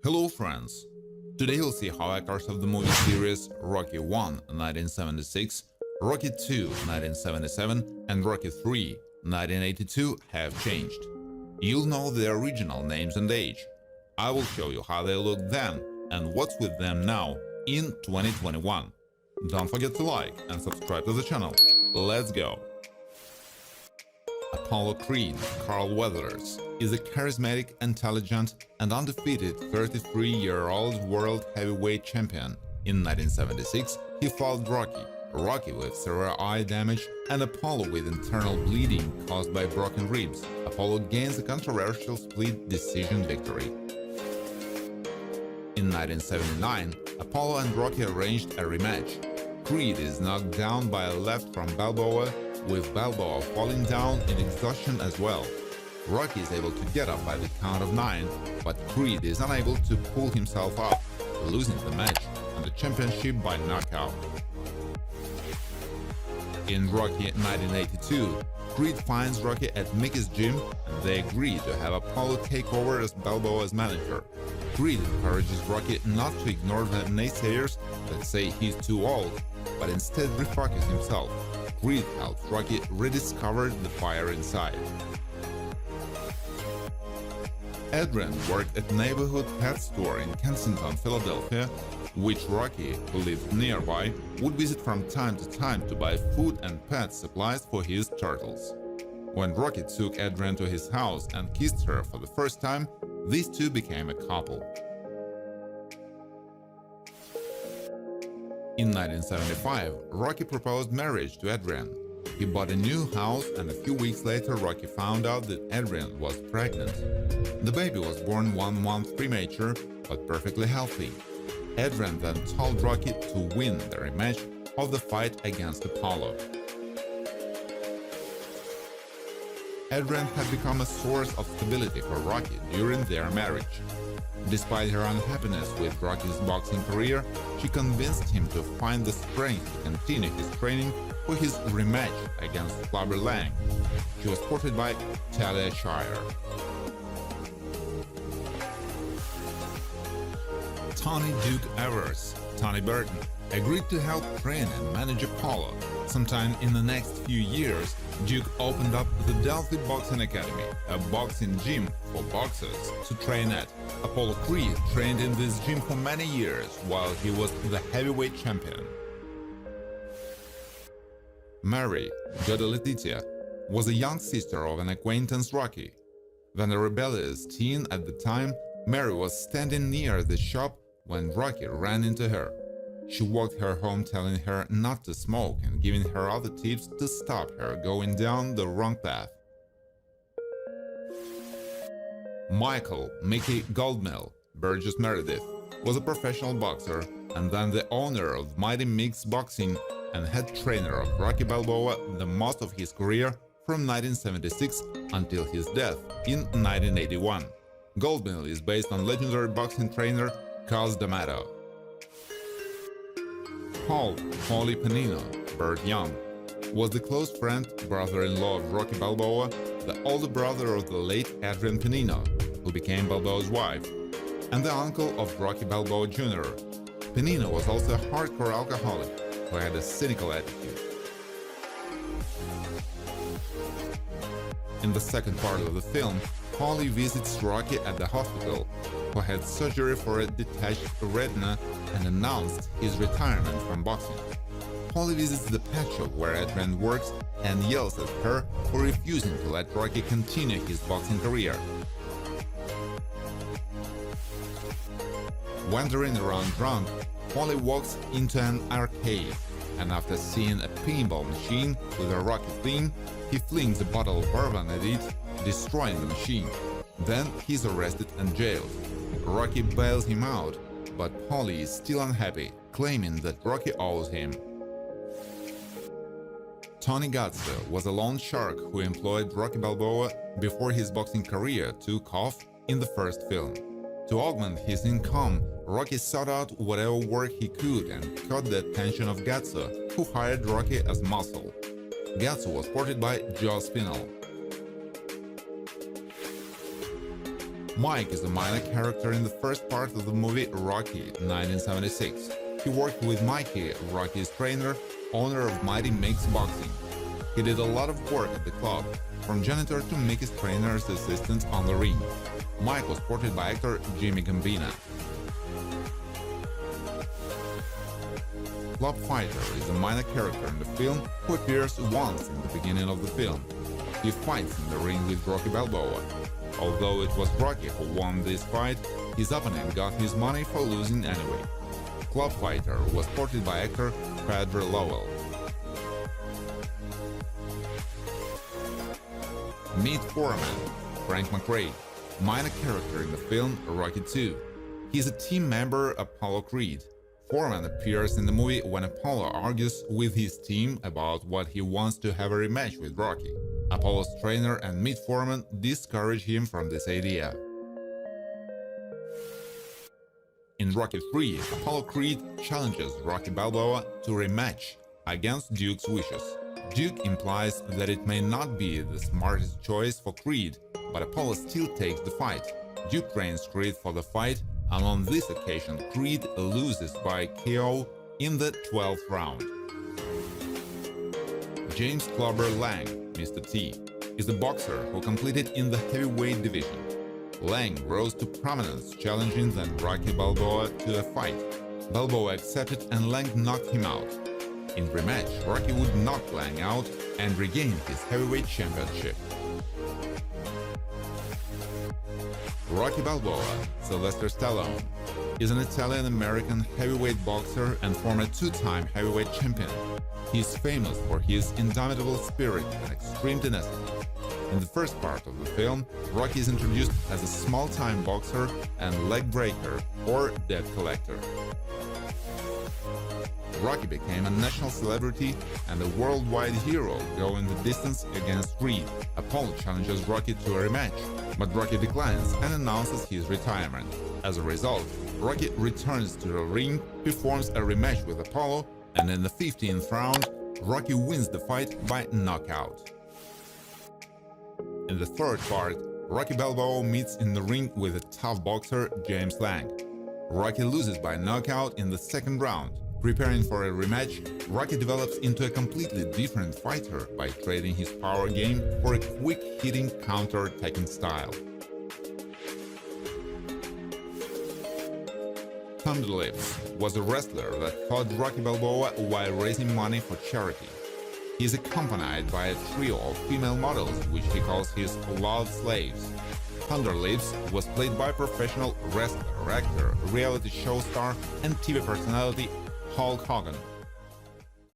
Hello friends! Today you'll see how actors of the movie series Rocky 1, 1976, Rocky 2, 1977, and Rocky 3, 1982 have changed. You'll know their original names and age. I will show you how they looked then and what's with them now in 2021. Don't forget to like and subscribe to the channel. Let's go! Apollo Creed, Carl Weathers, is a charismatic, intelligent, and undefeated 33-year-old world heavyweight champion. In 1976, he fought Rocky with severe eye damage and Apollo with internal bleeding caused by broken ribs. Apollo gains a controversial split decision victory. In 1979, Apollo and Rocky arranged a rematch. Creed is knocked down by a left from Balboa, with Balboa falling down in exhaustion as well. Rocky is able to get up by the count of 9, but Creed is unable to pull himself up, losing the match and the championship by knockout. In Rocky 1982, Creed finds Rocky at Mickey's gym and they agree to have Apollo take over as Balboa's manager. Creed encourages Rocky not to ignore the naysayers that say he's too old, but instead refocus himself. Creed helps Rocky rediscover the fire inside. Adrian worked at a neighborhood pet store in Kensington, Philadelphia, which Rocky, who lived nearby, would visit from time to time to buy food and pet supplies for his turtles. When Rocky took Adrian to his house and kissed her for the first time, these two became a couple. In 1975, Rocky proposed marriage to Adrian. He bought a new house and a few weeks later Rocky found out that Adrian was pregnant. The baby was born 1 month premature, but perfectly healthy. Adrian then told Rocky to win the rematch of the fight against Apollo. Adrian had become a source of stability for Rocky during their marriage. Despite her unhappiness with Rocky's boxing career, she convinced him to find the strength to continue his training for his rematch against Clubber Lang. She was portrayed by Talia Shire. Tony Duke Evers, Tony Burton, agreed to help train and manage Apollo. Sometime in the next few years, Duke opened up the Delphi Boxing Academy, a boxing gym for boxers to train at. Apollo Creed trained in this gym for many years while he was the heavyweight champion. Mary, Joda Letitia, was a young sister of an acquaintance Rocky. When a rebellious teen at the time, Mary was standing near the shop when Rocky ran into her. She walked her home telling her not to smoke and giving her other tips to stop her going down the wrong path. Michael Mickey Goldmill, Burgess Meredith, was a professional boxer and then the owner of Mighty Mix Boxing and head trainer of Rocky Balboa the most of his career from 1976 until his death in 1981. Goldmill is based on legendary boxing trainer Cus D'Amato. Paulie Panino, Burt Young, was the close friend, brother-in-law of Rocky Balboa, the older brother of the late Adrian Panino, who became Balboa's wife, and the uncle of Rocky Balboa Jr. Panino was also a hardcore alcoholic who had a cynical attitude. In the second part of the film, Paulie visits Rocky at the hospital, who had surgery for a detached retina and announced his retirement from boxing. Paulie visits the pet shop where Adrian works and yells at her for refusing to let Rocky continue his boxing career. Wandering around drunk, Paulie walks into an arcade, and after seeing a pinball machine with a Rocky theme, he flings a bottle of bourbon at it, destroying the machine. Then he's arrested and jailed. Rocky bails him out, but Paulie is still unhappy, claiming that Rocky owes him. Tony Gatsa was a loan shark who employed Rocky Balboa before his boxing career took off in the first film. To augment his income, Rocky sought out whatever work he could and caught the attention of Gatsa, who hired Rocky as muscle. Gatsa was portrayed by Joe Spinell. Mike is a minor character in the first part of the movie Rocky 1976. He worked with Mikey, Rocky's trainer, owner of Mighty Mix Boxing. He did a lot of work at the club, from janitor to Mickey's trainer's assistant on the ring. Mike was portrayed by actor Jimmy Gambino. Club Fighter is a minor character in the film who appears once in the beginning of the film. He fights in the ring with Rocky Balboa. Although it was Rocky who won this fight, his opponent got his money for losing anyway. Club Fighter was portrayed by actor Pedro Lowell. Meet Foreman, Frank McRae, minor character in the film Rocky II. He's a team member Apollo Creed. Foreman appears in the movie when Apollo argues with his team about what he wants to have a rematch with Rocky. Apollo's trainer and Meet Foreman discourage him from this idea. In Rocky III, Apollo Creed challenges Rocky Balboa to a rematch against Duke's wishes. Duke implies that it may not be the smartest choice for Creed, but Apollo still takes the fight. Duke trains Creed for the fight, and on this occasion Creed loses by KO in the 12th round. James Clubber Lang, Mr. T, is a boxer who competed in the heavyweight division. Lang rose to prominence, challenging then Rocky Balboa to a fight. Balboa accepted and Lang knocked him out. In rematch, Rocky would knock Lang out and regain his heavyweight championship. Rocky Balboa, Sylvester Stallone, is an Italian-American heavyweight boxer and former two-time heavyweight champion. He is famous for his indomitable spirit and extreme tenacity. In the first part of the film, Rocky is introduced as a small-time boxer and leg breaker or debt collector. Rocky became a national celebrity and a worldwide hero, going the distance against Creed. Apollo challenges Rocky to a rematch, but Rocky declines and announces his retirement. As a result, Rocky returns to the ring, performs a rematch with Apollo, and in the 15th round, Rocky wins the fight by knockout. In the third part, Rocky Balboa meets in the ring with a tough boxer, James Lang. Rocky loses by knockout in the second round. Preparing for a rematch, Rocky develops into a completely different fighter by trading his power game for a quick-hitting counter-attacking style. Thunderlips was a wrestler that fought Rocky Balboa while raising money for charity. He is accompanied by a trio of female models, which he calls his love slaves. Thunderlips was played by professional wrestler, actor, reality show star, and TV personality Hulk Hogan.